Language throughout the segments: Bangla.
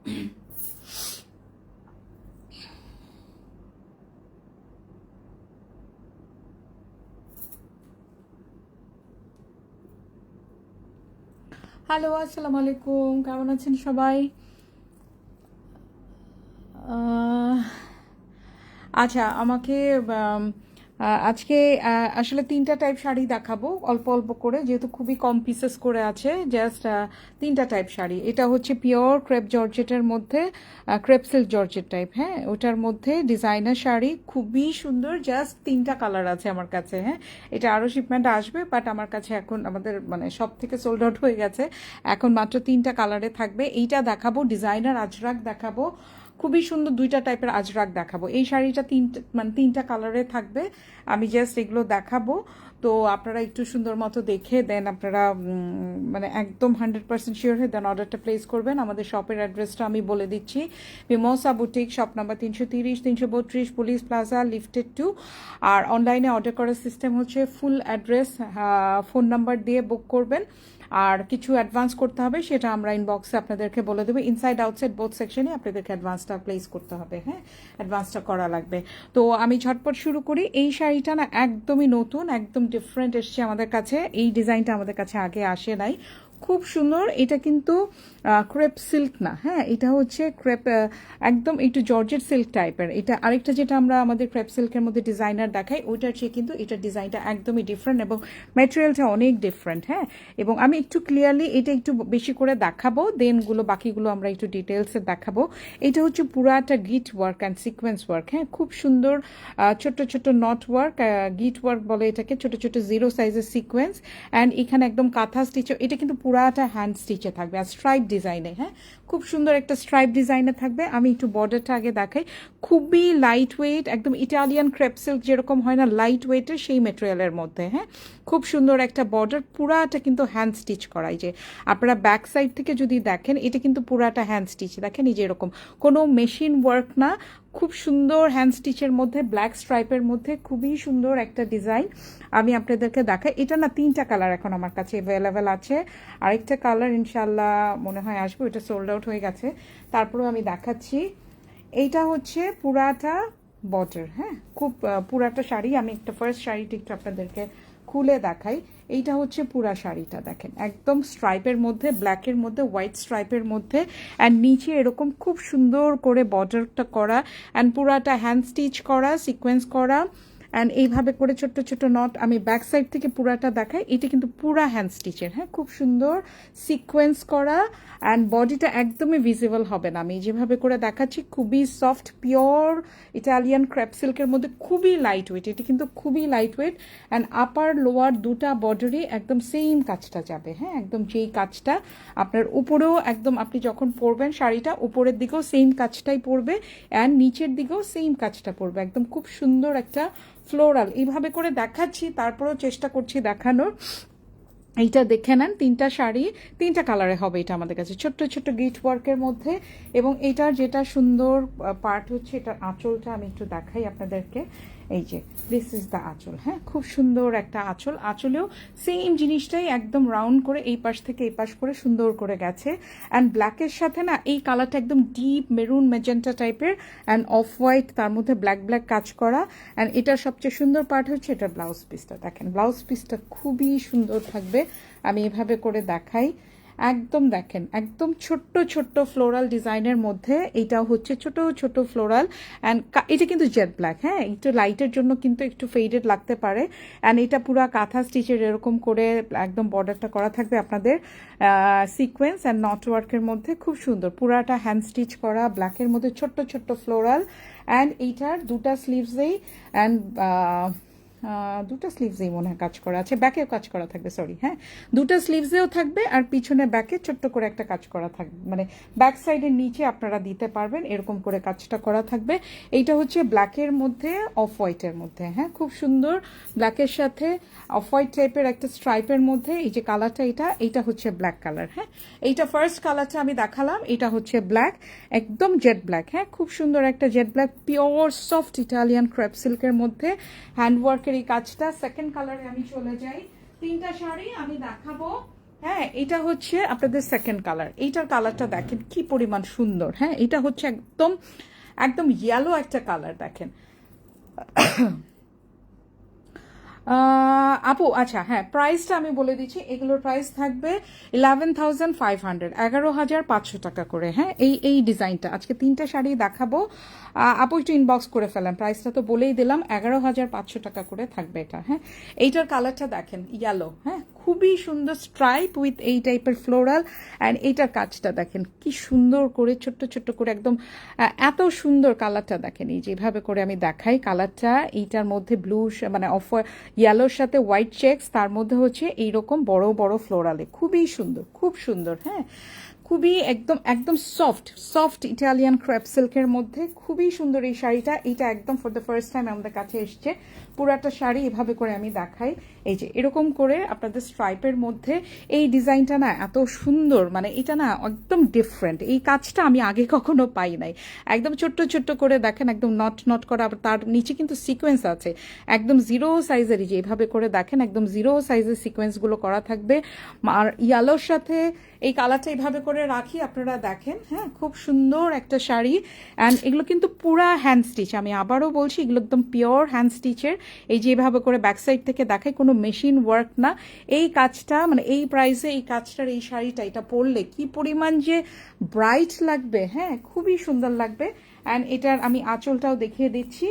হ্যালো, আসসালামু আলাইকুম। কেমন আছেন সবাই? আহ, আচ্ছা, আমাকে আজকে আসলে তিনটা টাইপ শাড়ি দেখাবো অল্প অল্প করে, যেহেতু খুবই কম পিসেস করে আছে। জাস্ট তিনটা টাইপ শাড়ি। এটা হচ্ছে পিওর ক্রেপ জর্জেটের মধ্যে, ক্রেপ সিল্ক জর্জেট টাইপ, হ্যাঁ, ওটার মধ্যে ডিজাইনার শাড়ি খুবই সুন্দর। জাস্ট তিনটা কালার আছে আমার কাছে, হ্যাঁ। এটা আরও শিপমেন্ট আসবে, বাট আমার কাছে এখন আমাদের মানে সব থেকে সোল্ড আউট হয়ে গেছে। এখন মাত্র তিনটা কালারে থাকবে। এইটা দেখাবো, ডিজাইনার আজরাক দেখাবো, খুবই সুন্দর দুইটা টাইপের আজরাক দেখাবো। এই শাড়িটা তিনটা কালারে থাকবে। আমি জাস্ট এগুলো দেখাবো, তো আপনারা একটু সুন্দর মতো দেখে দেন আপনারা মানে একদম 100% শিওর হয়ে দেন অর্ডারটা প্লেস করবেন। আমাদের শপের অ্যাড্রেসটা আমি বলে দিচ্ছি। Mimosa boutique, shop number 330, 332 police plaza, lifted 2। আর অনলাইনে অর্ডার করার সিস্টেম হচ্ছে ফুল অ্যাড্রেস, ফোন নাম্বার দিয়ে বুক করবেন। আর কিছু অ্যাডভান্স করতে হবে, সেটা আমরা ইনবক্সে আপনাদেরকে বলে দেবো। ইনসাইড আউটসাইড বোথ সেকশনে আপনাদেরকে অ্যাডভান্সটা প্লেস করতে হবে, হ্যাঁ, অ্যাডভান্সটা করা লাগবে। তো আমি ঝটপট শুরু করি। এই শাড়িটা না একদমই নতুন, একদম ডিফারেন্ট এসছে আমাদের কাছে। এই ডিজাইনটা আমাদের কাছে আগে আসে নাই, খুব সুন্দর। এটা কিন্তু ক্রেপ সিল্ক না, হ্যাঁ, এটা হচ্ছে ক্রেপ, একদম একটু জর্জেট সিল্ক টাইপের। এটা আরেকটা যেটা আমরা আমাদের ক্রেপ সিল্কের মধ্যে ডিজাইনার দেখাই, ওইটার চেয়ে কিন্তু এটার ডিজাইনটা একদমই ডিফারেন্ট এবং ম্যাটেরিয়ালটা অনেক ডিফারেন্ট, হ্যাঁ। এবং আমি একটু ক্লিয়ারলি এটা একটু বেশি করে দেখাবো, দেনগুলো বাকিগুলো আমরা একটু ডিটেলসে দেখাবো। এটা হচ্ছে পুরাটা গিট ওয়ার্ক অ্যান্ড সিকোয়েন্স ওয়ার্ক, হ্যাঁ, খুব সুন্দর। ছোট্ট ছোট্ট নট ওয়ার্ক, গিট ওয়ার্ক বলে এটাকে, ছোট ছোট জিরো সাইজের সিকোয়েন্স। অ্যান্ড এখানে একদম কাঁথা স্টিচ, এটা কিন্তু পুরাটা হ্যান্ড স্টিচে থাকবে আর স্ট্রাইপ ডিজাইনে, হ্যাঁ, খুব সুন্দর একটা স্ট্রাইপ ডিজাইনে থাকবে। আমি একটু বর্ডারটা আগে দেখাই। খুবই লাইট ওয়েট, একদম ইটালিয়ান ক্রেপ সিল্ক যেরকম হয় না, লাইট ওয়েটের সেই মেটেরিয়ালের মধ্যে, হ্যাঁ, খুব সুন্দর একটা বর্ডার। পুরাটা কিন্তু হ্যান্ড স্টিচ করা। এই যে আপনারা ব্যাক সাইড থেকে যদি দেখেন, এটা কিন্তু পুরাটা হ্যান্ড স্টিচ, দেখেন এই যে এরকম কোনো মেশিন ওয়ার্ক না, খুব সুন্দর হ্যান্ড স্টিচের মধ্যে, ব্ল্যাক স্ট্রাইপের মধ্যে খুবই সুন্দর একটা ডিজাইন। আমি আপনাদেরকে দেখাই। এটা না তিনটা কালার এখন আমার কাছে অ্যাভেলেবেল আছে। আরেকটা কালার ইনশাল্লাহ মনে হয় আসবে, ওটা সোল্ড আউট হয়ে গেছে। তারপরেও আমি দেখাচ্ছি। এইটা হচ্ছে পুরাটা বর্ডার, হ্যাঁ, খুব পুরাটা শাড়ি। আমি একটা ফার্স্ট শাড়িটা একটু আপনাদেরকে খুলে দেখাই। এইটা হচ্ছে পুরা শাড়িটা, দেখেন একদম স্ট্রাইপের মধ্যে, ব্ল্যাকের মধ্যে, হোয়াইট স্ট্রাইপের মধ্যে, অ্যান্ড নিচে এরকম খুব সুন্দর করে বর্ডারটা করা, অ্যান্ড পুরাটা হ্যান্ড স্টিচ করা, সিকোয়েন্স করা, অ্যান্ড এইভাবে করে ছোট্ট ছোট্ট নট। আমি ব্যাক সাইড থেকে পুরাটা দেখাই। এটা কিন্তু পুরা হ্যান্ড স্টিচের, হ্যাঁ, খুব সুন্দর সিকোয়েন্স করা, অ্যান্ড বডিটা একদমই ভিজিবল হবে না। আমি যেভাবে করে দেখাচ্ছি, খুবই সফট পিওর ইটালিয়ান ক্রেপ সিল্কের মধ্যে, খুবই লাইট ওয়েট। এটা কিন্তু খুবই light weight, and upper lower দুটা বর্ডারই একদম সেম কাজটা যাবে, হ্যাঁ, একদম যেই কাজটা আপনার উপরেও একদম, আপনি যখন পরবেন শাড়িটা উপরের দিকেও সেম কাজটাই পরবে, অ্যান্ড নিচের দিকেও সেম কাজটা পরবে। একদম খুব সুন্দর একটা ফ্লোরাল এইভাবে করে দেখাচ্ছি, তারপরেও চেষ্টা করছি দেখানোর। এইটা দেখে নেন, তিনটা শাড়ি তিনটা কালারে হবে এটা আমাদের কাছে, ছোট্ট ছোট্ট গিট ওয়ার্কের মধ্যে। এবং এটার যেটা সুন্দর পার্ট হচ্ছে এটার আঁচলটা, আমি একটু দেখাই আপনাদেরকে। এই যে দিস ইজ দ্য আঁচল, হ্যাঁ, খুব সুন্দর একটা আঁচল। আঁচলেও সেম জিনিসটাই একদম রাউন্ড করে এই পাশ থেকে এই পাশ করে সুন্দর করে গেছে। অ্যান্ড ব্ল্যাকের সাথে না এই কালারটা একদম ডিপ মেরুন মেজেন্টা টাইপের, অ্যান্ড অফ হোয়াইট, তার মধ্যে ব্ল্যাক ব্ল্যাক কাজ করা। অ্যান্ড এটার সবচেয়ে সুন্দর পার্ট হচ্ছে এটার ব্লাউজ পিসটা, দেখেন ব্লাউজ পিসটা খুবই সুন্দর থাকবে। আমি এভাবে করে দেখাই, একদম দেখেন একদম ছোট্ট ছোট্ট ফ্লোরাল ডিজাইনের মধ্যে। এইটাও হচ্ছে ছোট ছোট ফ্লোরাল, অ্যান্ড এটা কিন্তু জেড ব্ল্যাক, হ্যাঁ, একটু লাইটের জন্য কিন্তু একটু ফেডেড লাগতে পারে। অ্যান্ড এটা পুরো কাঁথা স্টিচের এরকম করে একদম বর্ডারটা করা থাকবে আপনাদের সিকোয়েন্স অ্যান্ড নট ওয়ার্কের মধ্যে, খুব সুন্দর পুরাটা হ্যান্ড স্টিচ করা, ব্ল্যাকের মধ্যে ছোট্ট ছোট্ট ফ্লোরাল। অ্যান্ড এইটার দুটা স্লিভসেই, অ্যান্ড দুটো স্লিভসেই মনে হয় কাজ করা আছে, ব্যাকেও কাজ করা থাকবে, সরি, হ্যাঁ, দুটো স্লিভসেও থাকবে, আর পিছনে ব্যাকে ছোট্ট করে একটা কাজ করা থাকবে, মানে ব্যাক সাইডের নিচে আপনারা দিতে পারবেন এরকম করে কাজটা করা থাকবে। এইটা হচ্ছে ব্ল্যাকের মধ্যে অফ হোয়াইটের মধ্যে, হ্যাঁ, খুব সুন্দর ব্ল্যাকের সাথে অফ হোয়াইট টাইপের একটা স্ট্রাইপের মধ্যে। এই যে কালারটা, এইটা হচ্ছে ব্ল্যাক কালার, হ্যাঁ, এইটা ফার্স্ট কালারটা আমি দেখালাম, এটা হচ্ছে ব্ল্যাক, একদম জেড ব্ল্যাক, হ্যাঁ, খুব সুন্দর একটা jet black pure soft Italian crepe সিল্কের মধ্যে হ্যান্ডওয়ার্কের এই কাজটা। সেকেন্ড কালারে আমি চলে যাই। তিনটা শাড়ি আমি দেখাবো, হ্যাঁ, এটা হচ্ছে আপনাদের সেকেন্ড কালার। এইটার কালারটা দেখেন কি পরিমাণ সুন্দর। হ্যাঁ, এটা হচ্ছে একদম একদম ইয়েলো একটা কালার দেখেন। আপু আচ্ছা হ্যাঁ, প্রাইসটা আমি বলে দিচ্ছি। এগুলোর প্রাইস থাকবে 11,500, 11,500 টাকা করে। হ্যাঁ, এই ডিজাইনটা আজকে তিনটা শাড়ি দেখাবো। আপু একটু ইনবক্স করে ফেলেন, প্রাইসটা তো বলেই দিলাম, 11,500 টাকা করে থাকবে এটা। হ্যাঁ, এইটার কালারটা দেখেন ইয়েলো। হ্যাঁ, খুবই সুন্দর স্ট্রাইপ উইথ এই টাইপের ফ্লোরাল। অ্যান্ড এইটার কাজটা দেখেন কি সুন্দর করে ছোট্ট ছোট্ট করে একদম এত সুন্দর কালারটা দেখেন। এই যেভাবে করে আমি দেখাই কালারটা, এইটার মধ্যে ব্লু মানে অফ ইয়েলোর সাথে হোয়াইট চেক্স, তার মধ্যে হচ্ছে এইরকম বড় বড় ফ্লোরালে, খুবই সুন্দর, খুব সুন্দর। হ্যাঁ, খুবই একদম একদম সফট সফট ইটালিয়ান ক্রেপ সিল্কের মধ্যে খুবই সুন্দর এই শাড়িটা। এইটা একদম ফর দ্য ফার্স্ট টাইম আমাদের কাছে এসছে। পুরাটা শাড়ি এভাবে করে আমি দেখাই, এই যে এরকম করে আপনাদের স্ট্রাইপের মধ্যে এই ডিজাইনটা না এত সুন্দর, মানে এটা না একদম ডিফারেন্ট। এই কাজটা আমি আগে কখনো পাই নাই। একদম ছোট্ট ছোট্ট করে দেখেন, একদম নট নট করা, আবার তার নিচে কিন্তু সিকোয়েন্স আছে একদম জিরো সাইজেরই, যে এভাবে করে দেখেন একদম জিরো সাইজের সিকোয়েন্সগুলো করা থাকবে। আর ইয়ালোর সাথে এই কালারটা এইভাবে করে রাখি, আপনারা দেখেন। হ্যাঁ, খুব সুন্দর একটা শাড়ি। অ্যান্ড এগুলো কিন্তু পুরা হ্যান্ড স্টিচ, আমি আবারও বলছি এগুলো একদম পিওর হ্যান্ড স্টিচের। এই যে এভাবে করে ব্যাক সাইড থেকে দেখাই, কোনো মেশিন ওয়ার্ক না। এই কাজটা মানে এই প্রাইসে এই কাজটার এই শাড়িটা এটা পরলে কি পরিমাণ যে ব্রাইট লাগবে। হ্যাঁ, খুবই সুন্দর লাগবে। অ্যান্ড এটার আমি আঁচলটাও দেখিয়ে দিচ্ছি,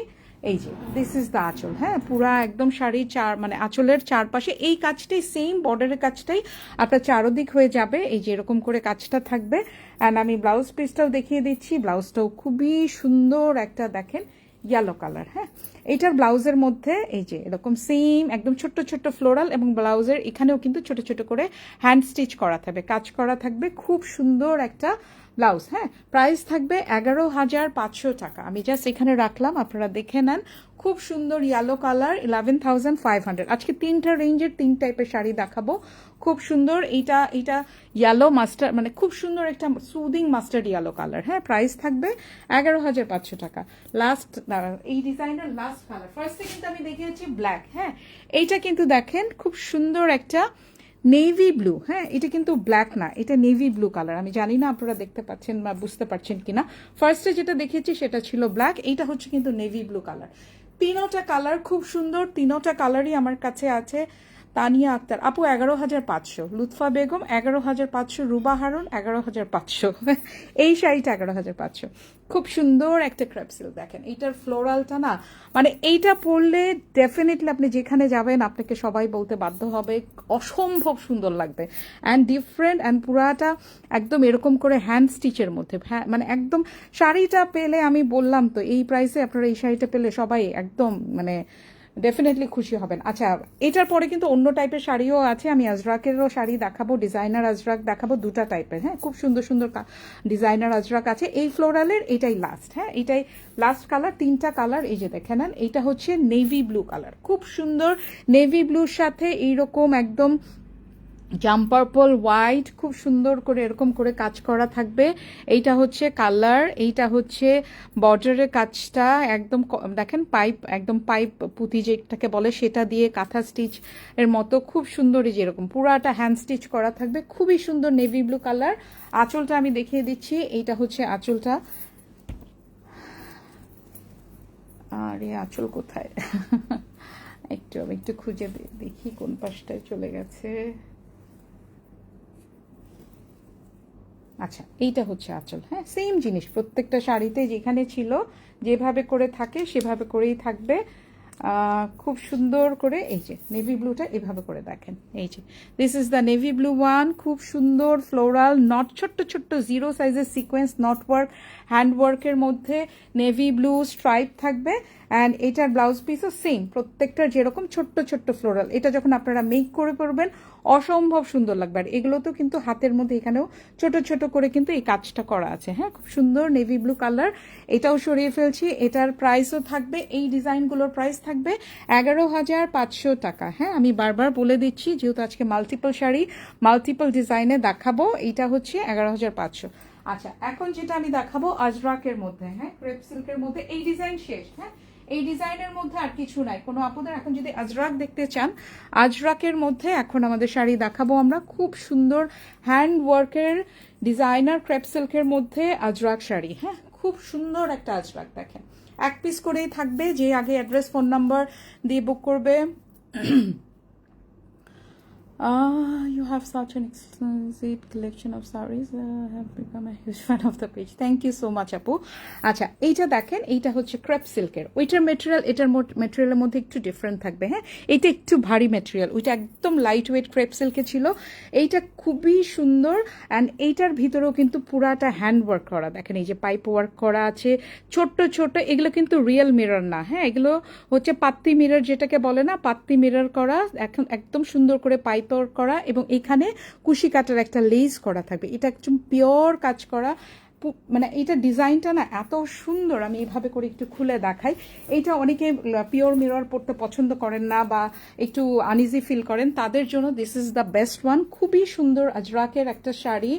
এই যে দিস ইজ দ্য আঁচল। হ্যাঁ, পুরা একদম শাড়ির মানে আঁচলের চারপাশে এই কাজটাই সেম বর্ডারের কাজটাই আপনার চারোদিক হয়ে যাবে। এই যে এরকম করে কাজটা থাকবে। অ্যান্ড আমি ব্লাউজ পিসটাও দেখিয়ে দিচ্ছি, ব্লাউজটাও খুবই সুন্দর একটা দেখেন ইয়েলো কালার। হ্যাঁ, এইটার ব্লাউজের মধ্যে এই যে এরকম সেম একদম ছোট্ট ছোট্ট ফ্লোরাল, এবং ব্লাউজের এখানেও কিন্তু ছোট ছোট করে হ্যান্ড স্টিচ করা থাকবে, কাজ করা থাকবে, খুব সুন্দর একটা ব্লাউজ। হ্যাঁ, প্রাইস থাকবে 11,500 টাকা। আমি জাস্ট এখানে রাখলাম, আপনারা দেখে নেন। খুব সুন্দর ইয়েলো কালার, 11,500। আজকে তিনটা রেঞ্জের তিন টাইপের শাড়ি দেখাবো, খুব সুন্দর। এইটা ইয়েলো মাস্টার, মানে খুব সুন্দর একটা সুদিং মাস্টার্ড ইয়েলো কালার। হ্যাঁ, প্রাইস থাকবে 11,500 টাকা। লাস্ট এই ডিজাইনের লাস্ট কালার, ফার্স্টে কিন্তু আমি দেখিয়েছি ব্ল্যাক। হ্যাঁ, এইটা কিন্তু দেখেন খুব সুন্দর একটা নেভি ব্লু। হ্যাঁ, এটা কিন্তু ব্ল্যাক না, এটা নেভি ব্লু কালার। আমি জানি না আপনারা দেখতে পাচ্ছেন বা বুঝতে পারছেন কিনা। ফার্স্টে যেটা দেখিয়েছি সেটা ছিল ব্ল্যাক, এইটা হচ্ছে কিন্তু নেভি ব্লু কালার। তিনোটা কালার খুব সুন্দর, তিনোটা কালারই আমার কাছে আছে। তানিয়া আক্তার আপু 11,500, লুৎফা বেগম 11,500, রুবা হারুন 11,500। এই শাড়িটা 11,500, খুব সুন্দর একটা ক্রেপ সিল্ক। দেখেন এইটার ফ্লোরালটা না, মানে এইটা পরলে ডেফিনেটলি আপনি যেখানে যাবেন আপনাকে সবাই বলতে বাধ্য হবে অসম্ভব সুন্দর লাগবে। অ্যান্ড ডিফারেন্ট, অ্যান্ড পুরাটা একদম এরকম করে হ্যান্ড স্টিচের মধ্যে। হ্যাঁ, মানে একদম শাড়িটা পেলে, আমি বললাম তো এই প্রাইসে আপনারা এই শাড়িটা পেলে সবাই একদম মানে ডেফিনেটলি খুশি হবেন। আচ্ছা, এটার পরে কিন্তু অন্য টাইপের শাড়িও আছে, আমি আজরাকেরও শাড়ি দেখাবো, ডিজাইনার আজরাক দেখাবো, দুটা টাইপের। হ্যাঁ, খুব সুন্দর সুন্দর ডিজাইনার আজরাক আছে। এই ফ্লোরালের এটাই লাস্ট। হ্যাঁ, এটাই লাস্ট কালার, তিনটা কালার এই যে দেখে নেন। এইটা হচ্ছে নেভি ব্লু কালার, খুব সুন্দর নেভি ব্লুর সাথে এইরকম একদম জাম পার্পল হোয়াইট, খুব সুন্দর করে এরকম করে কাজ করা থাকবে। এইটা হচ্ছে কালার, এইটা হচ্ছে বর্ডারের কাজটা একদম দেখেন পাইপ, একদম পাইপ পুঁতি যেটাকে বলে সেটা দিয়ে কাঁথা স্টিচ এর মতো খুব সুন্দর, এই যে এরকম পুরাটা হ্যান্ড স্টিচ করা থাকবে, খুবই সুন্দর নেভি ব্লু কালার। আঁচলটা আমি দেখিয়ে দিচ্ছি, এইটা হচ্ছে আঁচলটা। আরে আঁচল কোথায়? আমি একটু খুঁজে দেখি কোন পাশটায় চলে গেছে। আচ্ছা, এইটা হচ্ছে আঁচল। হ্যাঁ, সেম জিনিস প্রত্যেকটা শাড়িতে যেখানে ছিল যেভাবে করে থাকে সেভাবে করেই থাকবে। খুব সুন্দর করে এই যে নেভি ব্লুটা এভাবে করে দেখেন, এই যে this is the navy blue one. খুব সুন্দর ফ্লোরাল, নট ছোট্ট ছোট্ট জিরো সাইজের সিকোয়েন্স, নট ওয়ার্ক, হ্যান্ড ওয়ার্কের মধ্যে নেভি ব্লু স্ট্রাইপ থাকবে। অ্যান্ড এটার ব্লাউজ পিসও সেম, প্রত্যেকটার যেরকম ছোট্ট ছোট্ট ফ্লোরাল। এটা যখন আপনারা মেক করে পরবেন অসম্ভব সুন্দর লাগবে। আর এগুলোতেও কিন্তু হাতের মধ্যে এখানেও ছোট ছোট করে কিন্তু এই কাজটা করা আছে। হ্যাঁ, খুব সুন্দর নেভি ব্লু কালার। এটাও সরিয়ে ফেলছি, এটার প্রাইসও থাকবে, এই ডিজাইনগুলোর প্রাইস থাকবে 11,500 টাকা। হ্যাঁ, আমি বারবার বলে দিচ্ছি যেহেতু আজকে মাল্টিপল শাড়ি মাল্টিপল ডিজাইনে দেখাবো, এইটা হচ্ছে 11,500। আচ্ছা, এখন যেটা আমি দেখাবো আজরাকের মধ্যে, হ্যাঁ ক্রেপ সিল্কের মধ্যে, এই ডিজাইন শেষ। হ্যাঁ, এই ডিজাইনের মধ্যে আর কিছু নাই। কোনো আপুদের এখন যদি আজরাক দেখতে চান, আজরাকের মধ্যে এখন আমাদের শাড়ি দেখাবো আমরা। খুব সুন্দর হ্যান্ড ওয়ার্কের ডিজাইনার ক্রেপ সিল্কের মধ্যে আজরাক শাড়ি। হ্যাঁ, খুব সুন্দর একটা আজরাক দেখেন, এক পিস করেই থাকবে। যে আগে অ্যাড্রেস ফোন নাম্বার দিয়ে বুক করবে। You have such an extensive collection of sarees. I have become a huge fan of the page. Thank you so much, আপু। আচ্ছা, এইটা দেখেন, এইটা হচ্ছে ক্রেপ সিল্কের। ওইটার মেটেরিয়াল এটার মেটেরিয়ালের মধ্যে একটু ডিফারেন্ট থাকবে। হ্যাঁ, এটা একটু ভারী মেটেরিয়াল, ওইটা একদম লাইট ওয়েট ক্রেপ সিল্কে ছিল। এইটা খুবই সুন্দর। অ্যান্ড এইটার ভিতরেও কিন্তু পুরাটা হ্যান্ড ওয়ার্ক করা। দেখেন এই যে পাইপ ওয়ার্ক করা আছে, ছোট্ট ছোট। এগুলো কিন্তু রিয়েল মিরর না। হ্যাঁ, এগুলো হচ্ছে পাত্তি মিরর, যেটাকে বলে না, পাত্তি মিরর করা। এখন একদম সুন্দর করে পাইপ ওয়ার্ক করা, এবং এখানে কুশি কাটার একটা লেস করা থাকবে। এটা একদম পিওর কাজ করা। মানে এটা ডিজাইনটা না এত সুন্দর, আমি এইভাবে করে একটু খুলে দেখাই। এইটা অনেকে পিওর মিরর পরতে পছন্দ করেন না বা একটু আনইজি ফিল করেন, তাদের জন্য this is the best one. খুবই সুন্দর আজরাকের একটা শাড়ি।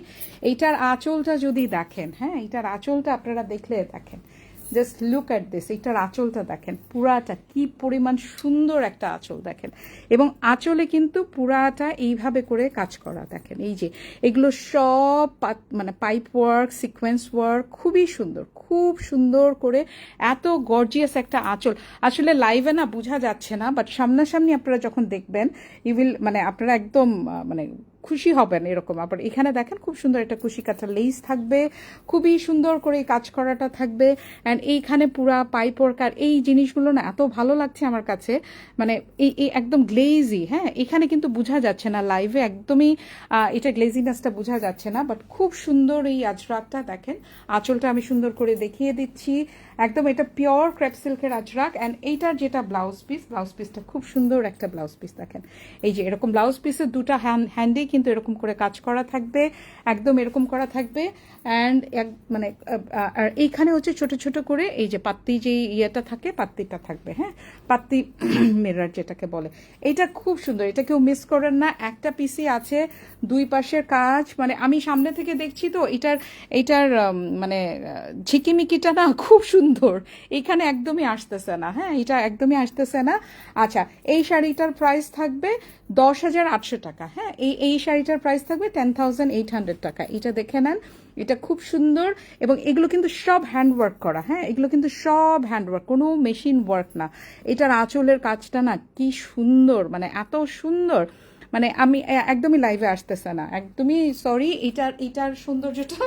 এইটার আঁচলটা যদি দেখেন, হ্যাঁ, এইটার আঁচলটা আপনারা দেখলে দেখেন, জাস্ট লুক অ্যাট দিস। এইটার আঁচলটা দেখেন, পুরাটা কি পরিমাণ সুন্দর একটা আঁচল দেখেন। এবং আঁচলে কিন্তু পুরাটা এইভাবে করে কাজ করা দেখেন। এই যে এগুলো সব মানে পাইপ ওয়ার্ক, সিকোয়েন্স ওয়ার্ক, খুবই সুন্দর, খুব সুন্দর করে এত গর্জিয়াস একটা আঁচল। আসলে লাইভে না বোঝা যাচ্ছে না, বাট সামনাসামনি আপনারা যখন দেখবেন ইউ উইল, মানে আপনারা একদম মানে খুশি হবেন এরকম। আবার এখানে দেখেন খুব সুন্দর একটা কুশি কাটা লেস থাকবে, খুবই সুন্দর করে কাজ করাটা থাকবে। অ্যান্ড এইখানে পুরা পাইপ ওয়ার্ক। আর এই জিনিসগুলো না এত ভালো লাগছে আমার কাছে, মানে এই একদম গ্লেজি। হ্যাঁ, এখানে কিন্তু বোঝা যাচ্ছে না লাইভে, একদমই এটা গ্লেজিনেসটা বোঝা যাচ্ছে না, বাট খুব সুন্দর এই আজরাকটা দেখেন। আঁচলটা আমি সুন্দর করে দেখিয়ে দিচ্ছি, একদম এটা পিওর ক্রেপ সিল্কের আজরাক। অ্যান্ড এইটার যেটা ব্লাউজ পিস, ব্লাউজ পিসটা খুব সুন্দর একটা ব্লাউজ পিস দেখেন। এই যে এরকম ব্লাউজ পিসের দুটা হ্যান্ডে কিন্তু এরকম করে কাজ করা থাকবে, একদম এরকম করা থাকবে। অ্যান্ড মানে আর এইখানে হচ্ছে ছোট ছোট করে এই যে পাত্তি যে ইয়েটা থাকে, পাত্তিটা থাকবে। হ্যাঁ, পাত্তি মিরর যেটাকে বলে। এটা খুব সুন্দর, এটা কেউ মিস করেন না। একটা পিসি আছে, দুই পাশের কাজ, মানে আমি সামনে থেকে দেখছি তো এইটার মানে ঝিকিমিকিটা না খুব সুন্দর, এখানে একদমই আসতেছে না। হ্যাঁ, এটা একদমই আসতেছে না। আচ্ছা, এই শাড়িটার প্রাইস থাকবে 10,800 টাকা। হ্যাঁ, এই শাড়িটার প্রাইস থাকবে 10,800 টাকা। এটা দেখে নেন, এটা খুব সুন্দর। এবং এগুলো কিন্তু সব হ্যান্ডওয়ার্ক করা। হ্যাঁ, এগুলো কিন্তু সব হ্যান্ডওয়ার্ক, কোনো মেশিন ওয়ার্ক না। এটার আঁচলের কাজটা না কি সুন্দর, মানে এত সুন্দর, মানে আমি একদমই লাইভে আসতেছে না, একদমই সরি। এটার সৌন্দর্যটা,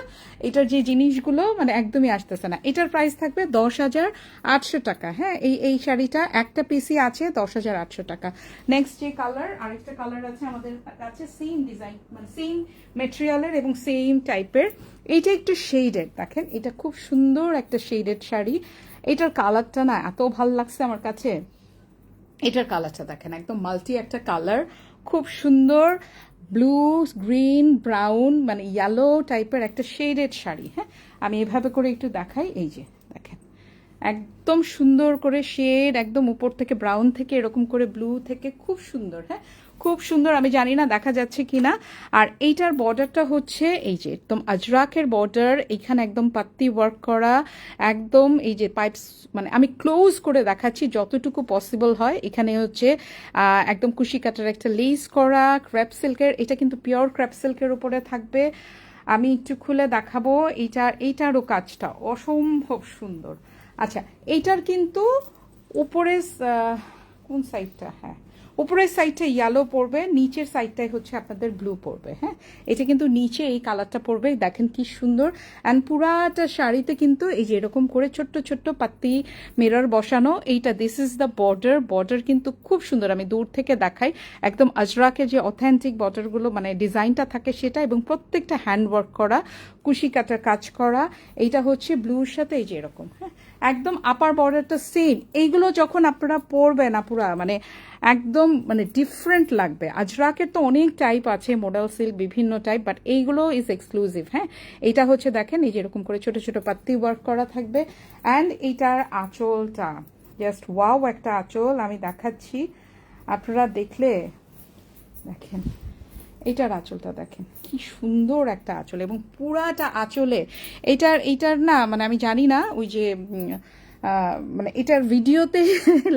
এটার যে জিনিসগুলো মানে একদমই আসতেছে না। এটার প্রাইস থাকবে 10,800 টাকা। হ্যাঁ, এই শাড়িটা একটা পিসি আছে 10,800 টাকা। নেক্সট যে কালার, আরেকটা কালার আছে আমাদের কাছে, সেম ডিজাইন, মানে সেম মেটেরিয়ালের এবং সেম টাইপের। এইটা একটু শেডেড দেখেন, এটা খুব সুন্দর একটা শেডেড শাড়ি। এটার কালারটা না এত ভালো লাগছে আমার কাছে। এটার কালারটা দেখেন, একদম মাল্টি একটা কালার, খুব সুন্দর, ব্লু, গ্রিন, ব্রাউন, মানে ইয়েলো টাইপের একটা শেডেড শাড়ি। হ্যাঁ, আমি এভাবে করে একটু দেখাই। এই যে দেখেন, একদম সুন্দর করে শেড, একদম উপর থেকে ব্রাউন থেকে এরকম করে ব্লু থেকে, খুব সুন্দর। হ্যাঁ, খুব সুন্দর। আমি জানি না দেখা যাচ্ছে কিনা। আর এইটার বর্ডারটা হচ্ছে এই যে একদম আজরাকের বর্ডার, এখানে একদম পাত্তি ওয়ার্ক করা, একদম এই যে পাইপস, মানে আমি ক্লোজ করে দেখাচ্ছি যতটুকু পসিবল হয়। এখানে হচ্ছে একদম কুশি কাটার একটা লেস করা, ক্র্যাপ সিল্কের। এটা কিন্তু পিওর ক্র্যাপ সিল্কের উপরে থাকবে। আমি একটু খুলে দেখাবো। এইটারও কাজটা অসম্ভব সুন্দর। আচ্ছা, এইটার কিন্তু উপরে কোন সাইডটা, হ্যাঁ উপরের সাইডটা ইয়েলো পড়বে, নিচের সাইডটাই হচ্ছে আপনাদের ব্লু পড়বে। হ্যাঁ, এটা কিন্তু নিচে এই কালারটা পড়বে, দেখেন কি সুন্দর। অ্যান্ড পুরাটা শাড়িতে কিন্তু এই যে এরকম করে ছোট্ট ছোট্ট পাত্তি মিরর বসানো। এইটা দিস ইজ দ্য বর্ডার কিন্তু খুব সুন্দর। আমি দূর থেকে দেখাই, একদম আজরাকের যে অথেন্টিক বর্ডারগুলো মানে ডিজাইনটা থাকে সেটা, এবং প্রত্যেকটা হ্যান্ডওয়ার্ক করা, কুশি কাটার কাজ করা। এইটা হচ্ছে ব্লুর সাথে এই যে এরকম। হ্যাঁ, একদম আপার বর্ডারটা সেম। এইগুলো যখন আপনারা পরবেন না, পুরা মানে একদম মানে ডিফারেন্ট লাগবে। আজরাকের তো অনেক টাইপ আছে, মডেল সিল্ক বিভিন্ন টাইপ, বাট এইগুলো ইজ এক্সক্লুসিভ। হ্যাঁ, এইটা হচ্ছে দেখেন এই যে এরকম করে ছোট ছোট পাত্তি ওয়ার্ক করা থাকবে। অ্যান্ড এইটার আঁচলটা জাস্ট ওয়াও একটা আঁচল, আমি দেখাচ্ছি, আপনারা দেখলে দেখেন। এইটার আঁচলটা দেখেন কি সুন্দর একটা আঁচল, এবং পুরাটা আঁচলে এইটার না মানে আমি জানি না ওই যে মানে এটার ভিডিওতে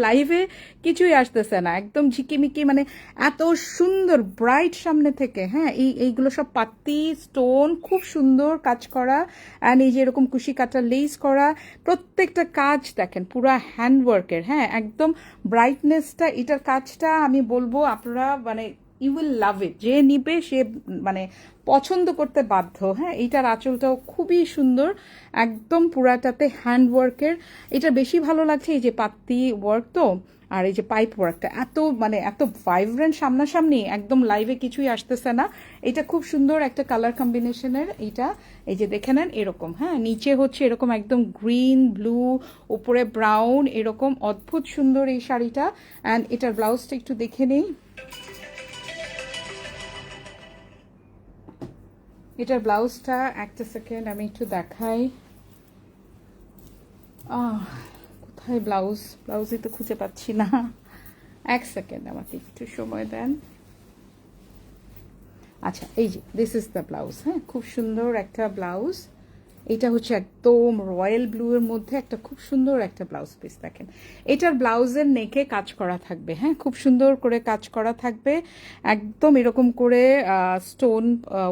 লাইভে কিছুই আসতেছে না, একদম ঝিকিমিকি, মানে এত সুন্দর ব্রাইট সামনে থেকে। হ্যাঁ, এইগুলো সব পাত্তি স্টোন, খুব সুন্দর কাজ করা, অ্যান্ড এই যে এরকম কুশি কাটা লেস করা, প্রত্যেকটা কাজ দেখেন পুরা হ্যান্ডওয়ার্কের। হ্যাঁ, একদম ব্রাইটনেসটা, এটার কাজটা আমি বলবো আপনারা মানে ইউ উইল লাভ ইট, যে নিবে সে মানে পছন্দ করতে বাধ্য। হ্যাঁ, এইটার আঁচলটাও খুবই সুন্দর, একদম পুরাটাতে হ্যান্ডওয়ার্কের। এটা বেশি ভালো লাগছে এই যে পাত্তি ওয়ার্ক তো, আর এই যে পাইপ ওয়ার্কটা এত মানে এত ভাইব্রেন্ট সামনাসামনি, একদম লাইভে কিছুই আসতেছে না। এটা খুব সুন্দর একটা কালার কম্বিনেশনের। এইটা এই যে দেখে নেন এরকম। হ্যাঁ, নিচে হচ্ছে এরকম একদম গ্রিন ব্লু, উপরে ব্রাউন, এরকম অদ্ভুত সুন্দর এই শাড়িটা। অ্যান্ড এটার ব্লাউজটা একটু দেখে নেই। এটার ব্লাউজটা একটা সেকেন্ড আমি একটু দেখাই। কোথায় ব্লাউজই তো খুঁজে পাচ্ছি না, এক সেকেন্ড আমাকে একটু সময় দেন। আচ্ছা, এই যে দিস ইজ দ্য ব্লাউজ। হ্যাঁ, খুব সুন্দর একটা ব্লাউজ। এটা হচ্ছে একদম রয়্যাল ব্লু এর মধ্যে একটা খুব সুন্দর একটা ব্লাউজ পিস। দেখেন এটার ব্লাউজের নেকে কাজ করা থাকবে। হ্যাঁ, খুব সুন্দর করে কাজ করা থাকবে, একদম এরকম করে স্টোন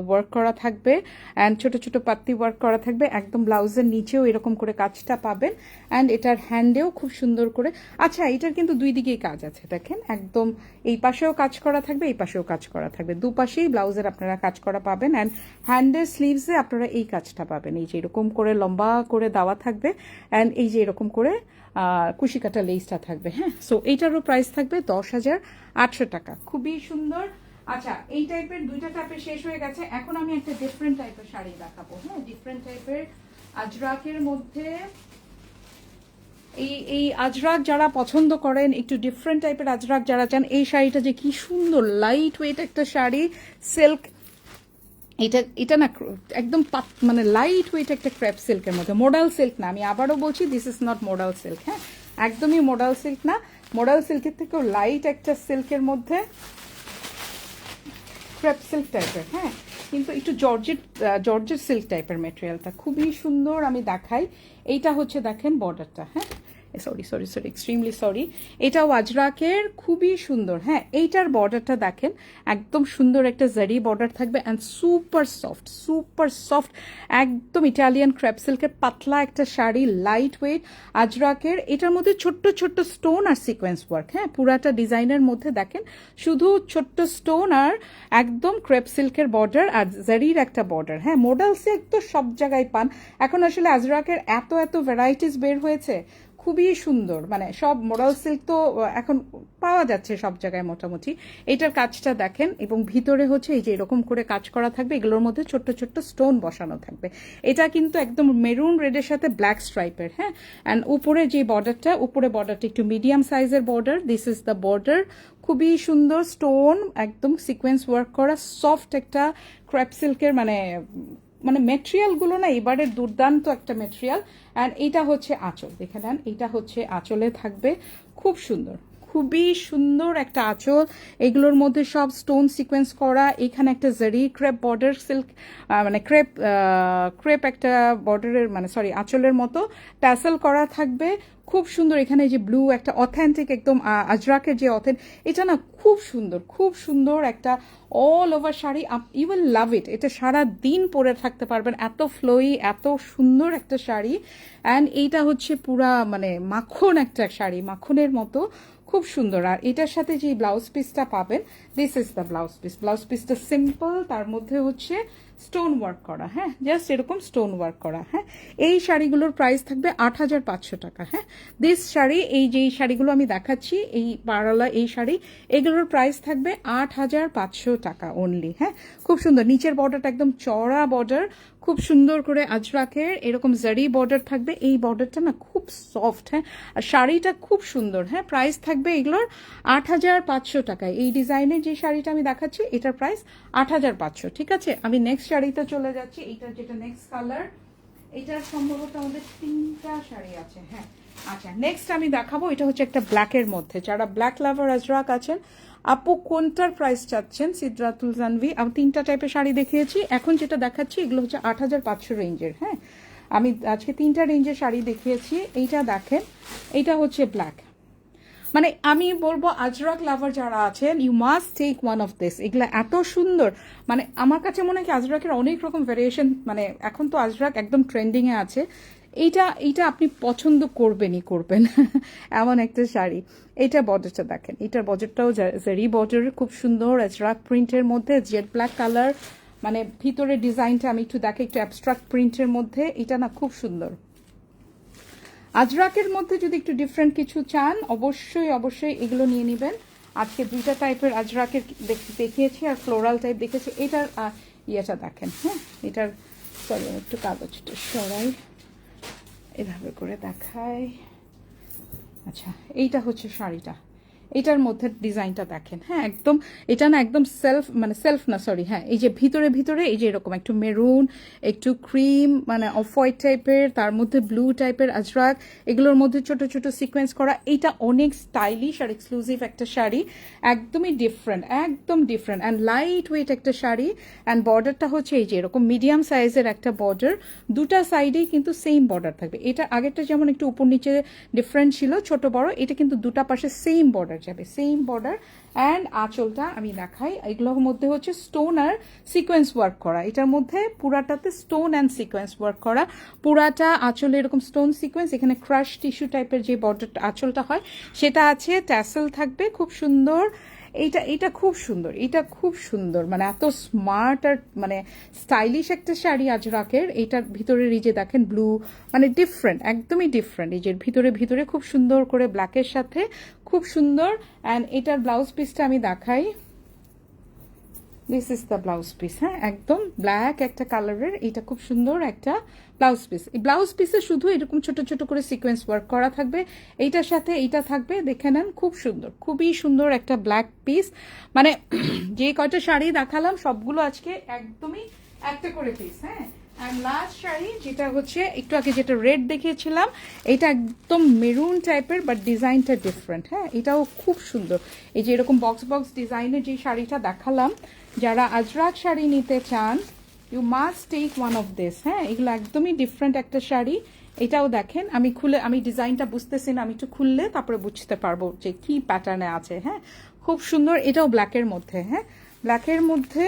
ওয়ার্ক করা থাকবে, অ্যান্ড ছোট ছোট পাত্তি ওয়ার্ক করা থাকবে। একদম ব্লাউজের নিচেও এরকম করে কাজটা পাবেন, অ্যান্ড এটার হ্যান্ডেও খুব সুন্দর করে। আচ্ছা, এটার কিন্তু দুই দিকেই কাজ আছে, দেখেন একদম এই পাশেও কাজ করা থাকবে, এই পাশেও কাজ করা থাকবে, দুপাশেই ব্লাউজের আপনারা কাজ করা পাবেন। অ্যান্ড হ্যান্ডের স্লিভসে আপনারা এই কাজটা পাবেন, এই যে এরকম করে লম্বা করে দেওয়া থাকবে, অ্যান্ড এই যে এরকম করে কুশি কাটা লেসটা থাকবে। হ্যাঁ, সো এইটারও প্রাইস থাকবে 10,800 টাকা। খুবই সুন্দর। আচ্ছা, এই টাইপের দুইটা টাইপের শেষ হয়ে গেছে, এখন আমি একটা ডিফারেন্ট টাইপের শাড়ি দেখাবো। হ্যাঁ, ডিফারেন্ট টাইপের আজরাকের মধ্যে এই আজরাক যারা পছন্দ করেন, একটু ডিফারেন্ট টাইপের আজরাক যারা চান, এই শাড়িটা যে কি সুন্দর লাইট ওয়েট একটা শাড়ি, সিল্ক। এটা না একদম মানে লাইট ওয়েট একটা ক্রেপ সিল্কের মধ্যে, মোডাল সিল্ক না, আমি আবারও বলছি this is not modal silk. হ্যাঁ, একদমই মোডাল সিল্ক না, মোডাল সিল্কের থেকেও লাইট একটা সিল্কের মধ্যে ক্রেপ সিল্ক টাইপের। হ্যাঁ, কিন্তু একটু জর্জেট সিল্ক টাইপের মেটেরিয়ালটা খুবই সুন্দর। আমি দেখাই, এইটা হচ্ছে দেখেন বর্ডারটা। হ্যাঁ, সরি এক্সট্রিমলি সরি, এটাও আজরাকের, খুবই সুন্দর। হ্যাঁ, এইটার বর্ডারটা দেখেন একদম সুন্দর একটা জারি বর্ডার থাকবে, অ্যান্ড সুপার সফট, একদম ইটালিয়ান ক্রেপ সিল্কের পাতলা একটা শাড়ি, লাইট ওয়েট আজরাকের। এটার মধ্যে ছোট্ট ছোট্ট স্টোন আর সিকোয়েন্স ওয়ার্ক। হ্যাঁ, পুরাটা ডিজাইনের মধ্যে দেখেন শুধু ছোট্ট স্টোন আর একদম ক্রেপ সিল্কের বর্ডার আর জারির একটা বর্ডার। হ্যাঁ, মোডাল সিল্ক তো সব জায়গায় পান, এখন আসলে আজরাকের এত ভ্যারাইটিস বের হয়েছে, খুবই সুন্দর। মানে সব মোডাল সিল্ক তো এখন পাওয়া যাচ্ছে সব জায়গায় মোটামুটি। এটার কাজটা দেখেন, এবং ভিতরে হচ্ছে এই যে এরকম করে কাজ করা থাকবে, এগুলোর মধ্যে ছোট্ট ছোট্ট স্টোন বসানো থাকবে। এটা কিন্তু একদম মেরুন রেডের সাথে ব্ল্যাক স্ট্রাইপের। হ্যাঁ, অ্যান্ড উপরে যে বর্ডারটা, উপরে বর্ডারটা একটু মিডিয়াম সাইজের border, this is the border. খুবই সুন্দর স্টোন, একদম সিকোয়েন্স ওয়ার্ক করা, সফট একটা ক্রেপ সিল্কের মানে মেটেরিয়ালগুলো না এবারে দুর্দান্ত একটা মেটেরিয়াল। অ্যান্ড এইটা হচ্ছে আঁচল, দেখে নেন, এইটা হচ্ছে আঁচলে থাকবে, খুব সুন্দর, খুবই সুন্দর একটা আঁচল। এগুলোর মধ্যে সব স্টোন সিকোয়েন্স করা, এখানে একটা জারি ক্রেপ বর্ডার সিল্ক মানে ক্রেপ একটা বর্ডারের মানে সরি আঁচলের মতো ট্যাসেল করা থাকবে, খুব সুন্দর। এখানে যে ব্লু একটা অথেন্টিক একদম আজরাকের যে এটা না খুব সুন্দর একটা all over sari, you will love it. এটা সারা দিন পরে থাকতে পারবেন, এত ফ্লোই, এত সুন্দর একটা শাড়ি। অ্যান্ড এইটা হচ্ছে পুরা মানে মাখন একটা শাড়ি, মাখনের মতো, খুব সুন্দর। আর এটার সাথে যে ব্লাউজ পিসটা পাবেন, দিস ইজ দ্য ব্লাউজ পিসটা সিম্পল, তার মধ্যে হচ্ছে স্টোন ওয়ার্ক করা। হ্যাঁ, জাস্ট এরকম স্টোন ওয়ার্ক করা। হ্যাঁ, এই শাড়িগুলোর প্রাইস থাকবে 8,500 টাকা। হ্যাঁ, দিস শাড়ি, এই যে শাড়িগুলো আমি দেখাচ্ছি, এই পাড়ালা এই শাড়ি, এগুলোর প্রাইস থাকবে 8,500 টাকা অনলি। হ্যাঁ, খুব সুন্দর, নিচের বর্ডারটা একদম চড়া বর্ডার, খুব সুন্দর করে আজরাকের এরকম জারি বর্ডার থাকবে, এই বর্ডারটা না খুব সফট। হ্যাঁ, আর শাড়িটা খুব সুন্দর। হ্যাঁ, প্রাইস থাকবে এগুলোর 8,500 টাকায়। এই ডিজাইনের যে শাড়িটা আমি দেখাচ্ছি এটার প্রাইস 8,500। ঠিক আছে, আমি নেক্সট শাড়িতে চলে যাচ্ছি। এইটার যেটা নেক্সট কালার, এটার সম্ভবত আমাদের 3টা শাড়ি আছে। হ্যাঁ, আচ্ছা, নেক্সট আমি দেখাবো, এটা হচ্ছে একটা ব্ল্যাকের মধ্যে। যারা ব্ল্যাক লাভার আজরাক আছেন, আপু কোনটার প্রাইস চাচ্ছেন? সিদ্রাতুল জানভি। আমি 3টা টাইপের শাড়ি দেখিয়েছি, এখন যেটা দেখাচ্ছি এগুলো হচ্ছে 8,500 রেঞ্জের। হ্যাঁ, আমি আজকে 3টা রেঞ্জের শাড়ি দেখিয়েছি। এইটা দেখেন, এইটা হচ্ছে ব্ল্যাক। মানে আমি বলবো আজরাক লাভার যারা আছেন, you must take one of this. এগুলো এত সুন্দর, মানে আমার কাছে মনে হয় কি আজরাকের অনেক রকম ভ্যারিয়েশন, মানে এখন তো আজরাক একদম ট্রেন্ডিংয়ে আছে। এইটা আপনি পছন্দ করবেনই করবেন এমন একটা শাড়ি। এইটা বর্ডারটা দেখেন, এটার বর্ডারটাও জারি বর্ডার, খুব সুন্দর আজরাক প্রিন্টের মধ্যে, জেড ব্ল্যাক কালার, মানে ভিতরের ডিজাইনটা আমি একটু দেখে, একটু অ্যাবস্ট্রাক্ট প্রিন্টের মধ্যে, এটা না খুব সুন্দর। আজরাকের মধ্যে যদি একটু ডিফারেন্ট কিছু চান, অবশ্যই অবশ্যই এগুলো নিয়ে নেবেন। আজকে 2টা টাইপের আজরাকের দেখিয়েছি, আর ফ্লোরাল টাইপ দেখেছি। এটার ইয়েটা দেখেন, হ্যাঁ, এটার সরি একটু কাগজটা সরাই, এভাবে করে দেখাই। আচ্ছা, এইটা হচ্ছে শাড়িটা, এটার মধ্যে ডিজাইনটা দেখেন, হ্যাঁ, একদম এটা না একদম সেলফ, মানে সেলফ না সরি, হ্যাঁ, এই যে ভিতরে ভিতরে এই যে এরকম একটু মেরুন, একটু ক্রিম, মানে অফ হোয়াইট টাইপের, তার মধ্যে ব্লু টাইপের আজরাক, এগুলোর মধ্যে ছোট ছোট সিকোয়েন্স করা। এটা অনেক স্টাইলিশ আর এক্সক্লুসিভ একটা শাড়ি, একদমই ডিফারেন্ট, একদম ডিফারেন্ট অ্যান্ড লাইট ওয়েট একটা শাড়ি। অ্যান্ড বর্ডারটা হচ্ছে এই যে এরকম মিডিয়াম সাইজের একটা বর্ডার, দুটা সাইডেই কিন্তু সেম বর্ডার থাকবে। এটা আগেরটা যেমন একটু উপর নিচে ডিফারেন্ট ছিল, ছোট বড়, এটা কিন্তু দুটা পাশে সেম বর্ডার যাবে, সেম বর্ডার। অ্যান্ড আঁচলটা আমি দেখাই, এগুলোর মধ্যে হচ্ছে স্টোন আর সিকোয়েন্স ওয়ার্ক করা, এটার মধ্যে পুরাটাতে স্টোন অ্যান্ড সিকোয়েন্স ওয়ার্ক করা, পুরাটা আঁচলে এরকম স্টোন সিকোয়েন্স, এখানে ক্রাশ টিস্যু টাইপের যে বর্ডারটা আঁচলটা হয় সেটা আছে, ট্যাসেল থাকবে, খুব সুন্দর। এটা খুব সুন্দর, এটা খুব সুন্দর, মানে এত স্মার্ট আর মানে স্টাইলিশ একটা শাড়ি আজরাকের। এইটার ভিতরে এই যে দেখেন ব্লু, মানে ডিফারেন্ট, একদমই ডিফারেন্ট। এই যে ভিতরে ভিতরে খুব সুন্দর করে ব্ল্যাকের সাথে, খুব সুন্দর। অ্যান্ড এটার ব্লাউজ পিসটা আমি দেখাই, this is the blouse piece, হ্যাঁ, একদম ব্ল্যাক একটা কালারের, এটা খুব সুন্দর একটা ব্লাউজ পিস। এই ব্লাউজ পিসে শুধু এরকম ছোট ছোট করে সিকোয়েন্স ওয়ার্ক করা থাকবে, এইটার সাথে এইটা থাকবে, দেখে নেন, খুব সুন্দর, খুবই সুন্দর একটা ব্ল্যাক পিস। মানে যে কয়টা শাড়ি দেখালাম সবগুলো আজকে একদমই একটা করে পিস, হ্যাঁ। অ্যান্ড লাস্ট শাড়ি যেটা হচ্ছে একটু আগে যেটা রেড দেখিয়েছিলাম, এটা একদম মেরুন টাইপের, বাট ডিজাইনটা ডিফারেন্ট, হ্যাঁ, এটাও খুব সুন্দর। এই যে এরকম বক্স বক্স ডিজাইনের যে শাড়িটা দেখালাম, যারা আজরাক শাড়ি নিতে চান, you must take one of this, হ্যাঁ, এগুলো একদমই ডিফারেন্ট একটা শাড়ি। এটাও দেখেন, আমি খুলে, আমি ডিজাইনটা বুঝতেছি না, আমি একটু খুললে তারপরে বুঝতে পারবো যে কি প্যাটার্নে আছে, হ্যাঁ, খুব সুন্দর। এটাও ব্ল্যাকের মধ্যে, হ্যাঁ, ব্ল্যাকের মধ্যে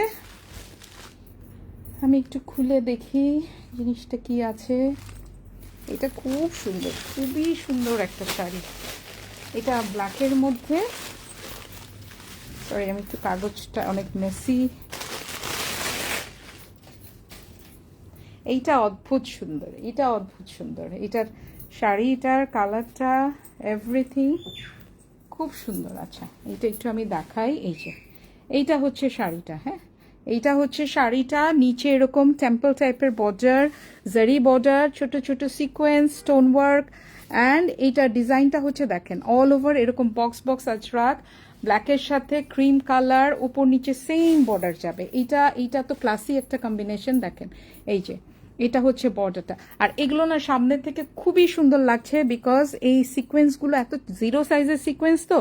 আমি একটু খুলে দেখি জিনিসটা কি আছে। এটা খুব সুন্দর, খুবই সুন্দর একটা শাড়ি, এটা ব্ল্যাকের মধ্যে। সরি আমি একটু কাগজটা অনেক মেসি। এইটা অদ্ভুত সুন্দর, এটা অদ্ভুত সুন্দর, এটার শাড়িটার কালারটা এভরিথিং খুব সুন্দর। আচ্ছা, এইটা একটু আমি দেখাই, এই যে এইটা হচ্ছে শাড়িটা, হ্যাঁ, এইটা হচ্ছে শাড়িটা, নিচে এরকম টেম্পল টাইপের বর্ডার, জারি বর্ডার, ছোট ছোট সিকোয়েন্স, স্টোন ওয়ার্ক। অ্যান্ড এইটার ডিজাইনটা হচ্ছে দেখেন অল ওভার এরকম বক্স বক্স আজরাক, ব্ল্যাকের সাথে ক্রিম কালার, উপর নিচে সেম বর্ডার যাবে। এইটা তো ক্লাসি একটা কম্বিনেশন, দেখেন এই যে এটা হচ্ছে বর্ডারটা। আর এগুলো না সামনের থেকে খুবই সুন্দর লাগছে, বিকজ এই সিকোয়েন্সগুলো এত জিরো সাইজের সিকোয়েন্স, তো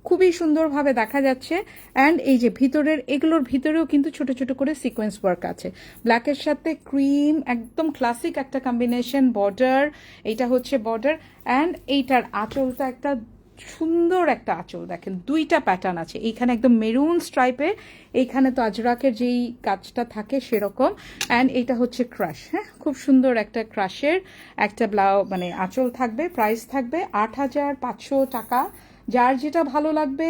খুবই সুন্দরভাবে দেখা যাচ্ছে। অ্যান্ড এই যে ভিতরের, এগুলোর ভিতরেও কিন্তু ছোট ছোট করে সিকোয়েন্স ওয়ার্ক আছে, ব্ল্যাকের সাথে ক্রিম, একদম ক্লাসিক একটা কম্বিনেশন বর্ডার। এইটা হচ্ছে বর্ডার। অ্যান্ড এইটার আঁচলটা একটা সুন্দর একটা আঁচল, দেখেন দুইটা প্যাটার্ন আছে, এইখানে একদম মেরুন স্ট্রাইপে, এইখানে তো আজরাকের যেই কাজটা থাকে সেরকম। অ্যান্ড এইটা হচ্ছে ক্রাশ, হ্যাঁ, খুব সুন্দর একটা ক্রাশের একটা মানে আঁচল থাকবে। প্রাইস থাকবে ৮৫০০ টাকা। যার যেটা ভালো লাগবে,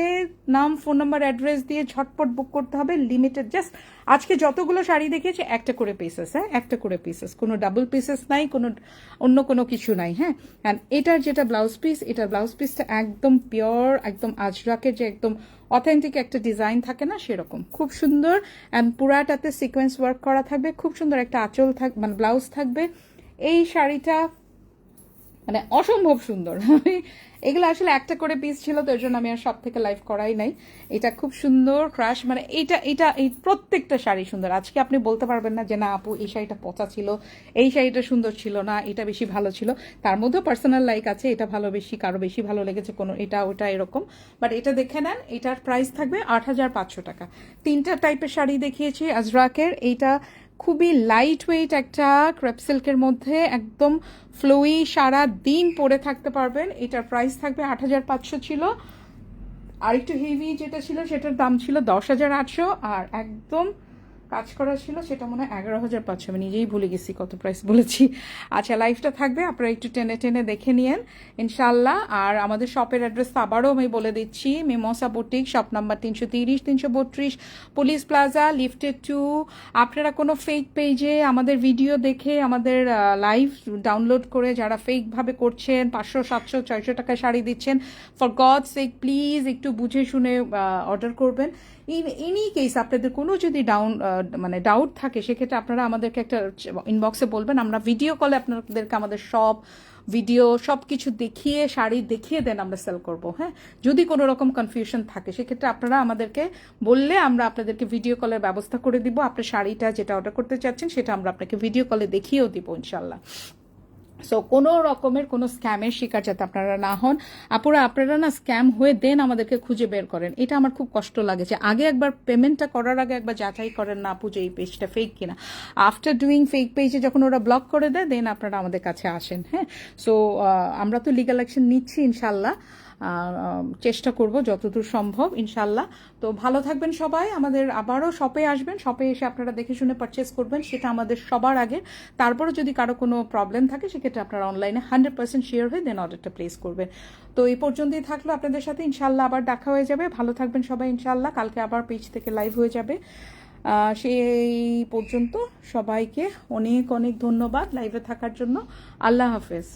নাম, ফোন নাম্বার, অ্যাড্রেস দিয়ে ঝটপট বুক করতে হবে। লিমিটেড, জাস্ট আজকে যতগুলো শাড়ি দেখিয়েছি একটা করে পিসেস, হ্যাঁ, একটা করে পিসেস, কোনো ডাবল পিসেস নাই, কোনো অন্য কোনো কিছু নাই, হ্যাঁ। অ্যান্ড এটার যেটা ব্লাউজ পিস, এটার ব্লাউজ পিসটা একদম পিওর, একদম আজরাকের যে একদম অথেন্টিক একটা ডিজাইন থাকে না সেরকম, খুব সুন্দর। অ্যান্ড পুরাটাতে সিকোয়েন্স ওয়ার্ক করা থাকবে, খুব সুন্দর একটা আঁচল থাকবে, মানে ব্লাউজ থাকবে। এই শাড়িটা মানে অসম্ভব সুন্দর। আমি এগুলো আসলে একটা করে পিস ছিল, তো এর জন্য আমি আর সব থেকে লাইভ করাই নাই। এটা খুব সুন্দর ক্রাশ, মানে এই প্রত্যেকটা শাড়ি সুন্দর। আজকে আপনি বলতে পারবেন না যে না আপু এই শাড়িটা পচা ছিল, এই শাড়িটা সুন্দর ছিল না, এটা বেশি ভালো ছিল। তার মধ্যেও পার্সোনাল লাইক আছে, এটা ভালো বেশি, কারো বেশি ভালো লেগেছে, কোনো এটা ওটা এরকম। বাট এটা দেখে নেন, এটার প্রাইস থাকবে ৮৫০০ টাকা। 3টা টাইপের শাড়ি দেখিয়েছি আজরাকের। এইটা খুবই লাইট ওয়েট একটা ক্রেপ সিল্কের মধ্যে একদম ফ্লোই, সারা দিন পরে থাকতে পারবেন। এটার প্রাইস থাকবে 8,500 ছিল, আর একটু হেভি যেটা ছিল সেটার দাম ছিল 10,800, আর একদম কাজ করা ছিল সেটা মনে হয় 11,500। আমি নিজেই ভুলে গেছি কত প্রাইস বলেছি। আচ্ছা, লাইফটা থাকবে, আপনারা একটু টেনে টেনে দেখে নিয়েন ইনশাল্লাহ। আর আমাদের শপের অ্যাড্রেস আবারও আমি বলে দিচ্ছি, mimosa boutique, shop number 330, 332 police plaza, lifted 2। আপনারা কোনো ফেক পেজে আমাদের ভিডিও দেখে আমাদের লাইভ ডাউনলোড করে যারা ফেকভাবে করছেন, 500, 700, 600 টাকায় শাড়ি দিচ্ছেন, ফর গড সেক প্লিজ একটু বুঝে শুনে অর্ডার করবেন। এনি কেস আপনাদের কোনো যদি ডাউট থাকে, সেক্ষেত্রে আপনারা আমাদেরকে একটা ইনবক্সে বলবেন, আমরা ভিডিও কলে আপনাদেরকে আমাদের সব ভিডিও সব কিছু দেখিয়ে, শাড়ি দেখিয়ে দেন আমরা সেল করব। হ্যাঁ, যদি কোনো রকম কনফিউশন থাকে সেক্ষেত্রে আপনারা আমাদেরকে বললে আমরা আপনাদেরকে ভিডিও কলের ব্যবস্থা করে দিব। আপনার শাড়িটা যেটা অর্ডার করতে চাচ্ছেন সেটা আমরা আপনাকে ভিডিও কলে দেখিয়েও দিব ইনশাল্লাহ। সো কোনো রকমের কোনো স্ক্যামের শিকার যাতে আপনারা না হন। আপনারা না স্ক্যাম হয়ে দেন আমাদেরকে খুঁজে বের করেন, এটা আমার খুব কষ্ট লাগে। যে আগে একবার পেমেন্টটা করার আগে একবার যাচাই করেন না আপু যে এই পেজটা ফেক কিনা। আফটার ডুইং ফেক পেজে যখন ওরা ব্লক করে দেয়, দেন আপনারা আমাদের কাছে আসেন। হ্যাঁ, সো আমরা তো লিগ্যাল অ্যাকশন নিচ্ছি ইনশাল্লাহ, চেষ্টা করব যতদূর সম্ভব ইনশাল্লাহ। তো ভালো থাকবেন সবাই, আমাদের আবারও শপে আসবেন, শপে এসে আপনারা দেখে শুনে পারচেস করবেন, সেটা আমাদের সবার আগে। তারপরে যদি কারো কোনো প্রবলেম থাকে সেক্ষেত্রে আপনারা অনলাইনে 100% শিওর হয়ে দেন অর্ডারটা প্লেস করবেন। তো এই পর্যন্তই থাকলো আপনাদের সাথে, ইনশাল্লাহ আবার দেখা হয়ে যাবে। ভালো থাকবেন সবাই ইনশাল্লাহ, কালকে আবার পেজ থেকে লাইভ হয়ে যাবে। সেই পর্যন্ত সবাইকে অনেক অনেক ধন্যবাদ লাইভে থাকার জন্য। আল্লাহ হাফেজ।